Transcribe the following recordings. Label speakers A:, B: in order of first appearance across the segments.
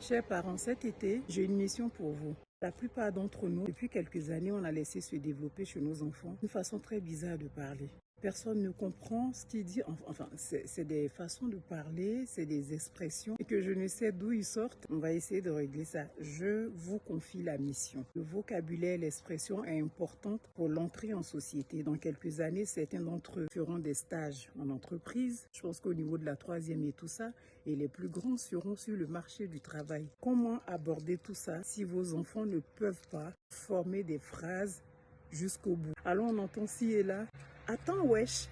A: Chers parents, cet été, j'ai une mission pour vous. La plupart d'entre nous, depuis quelques années, on a laissé se développer chez nos enfants une façon très bizarre de parler. Personne ne comprend ce qu'il dit. Enfin, c'est des façons de parler, c'est des expressions et que je ne sais d'où ils sortent. On va essayer de régler ça. Je vous confie la mission. Le vocabulaire, l'expression est importante pour l'entrée en société. Dans quelques années, certains d'entre eux feront des stages en entreprise. Je pense qu'au niveau de la troisième et tout ça, et les plus grands seront sur le marché du travail. Comment aborder tout ça si vos enfants ne peuvent pas former des phrases jusqu'au bout? Alors on entend ci et là. Attends, wesh.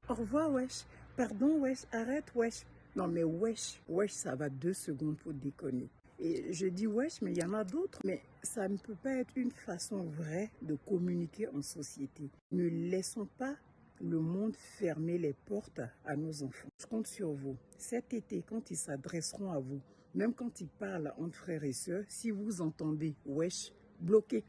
A: Au revoir, wesh. Pardon, wesh. Arrête, wesh. Non, mais wesh. Wesh, ça va 2 secondes pour déconner. Et je dis wesh, mais il y en a d'autres. Mais ça ne peut pas être une façon vraie de communiquer en société. Ne laissons pas le monde fermer les portes à nos enfants. Je compte sur vous. Cet été, quand ils s'adresseront à vous, même quand ils parlent entre frères et sœurs, si vous entendez wesh, bloquez.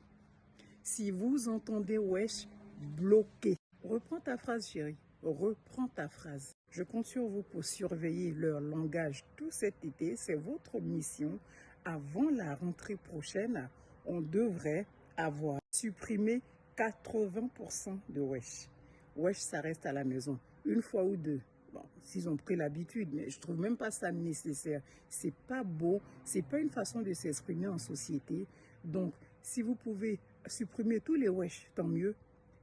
A: Si vous entendez wesh, bloquez. Reprends ta phrase, chérie. Reprends ta phrase. Je compte sur vous pour surveiller leur langage tout cet été. C'est votre mission. Avant la rentrée prochaine, on devrait avoir supprimé 80% de wesh. Wesh, ça reste à la maison. Une fois ou deux. Bon, s'ils ont pris l'habitude, mais je trouve même pas ça nécessaire. C'est pas beau. C'est pas une façon de s'exprimer en société. Donc, si vous pouvez supprimer tous les wesh, tant mieux.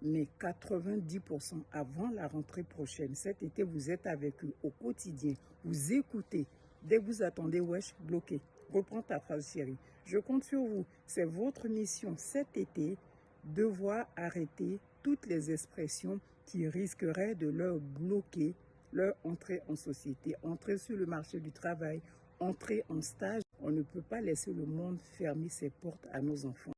A: Mais 90% avant la rentrée prochaine, cet été, vous êtes avec eux au quotidien. Vous écoutez. Dès que vous attendez, wesh, bloquez. Reprends ta phrase, chérie. Je compte sur vous. C'est votre mission cet été, devoir arrêter toutes les expressions qui risqueraient de leur bloquer leur entrée en société, entrer sur le marché du travail, entrer en stage. On ne peut pas laisser le monde fermer ses portes à nos enfants.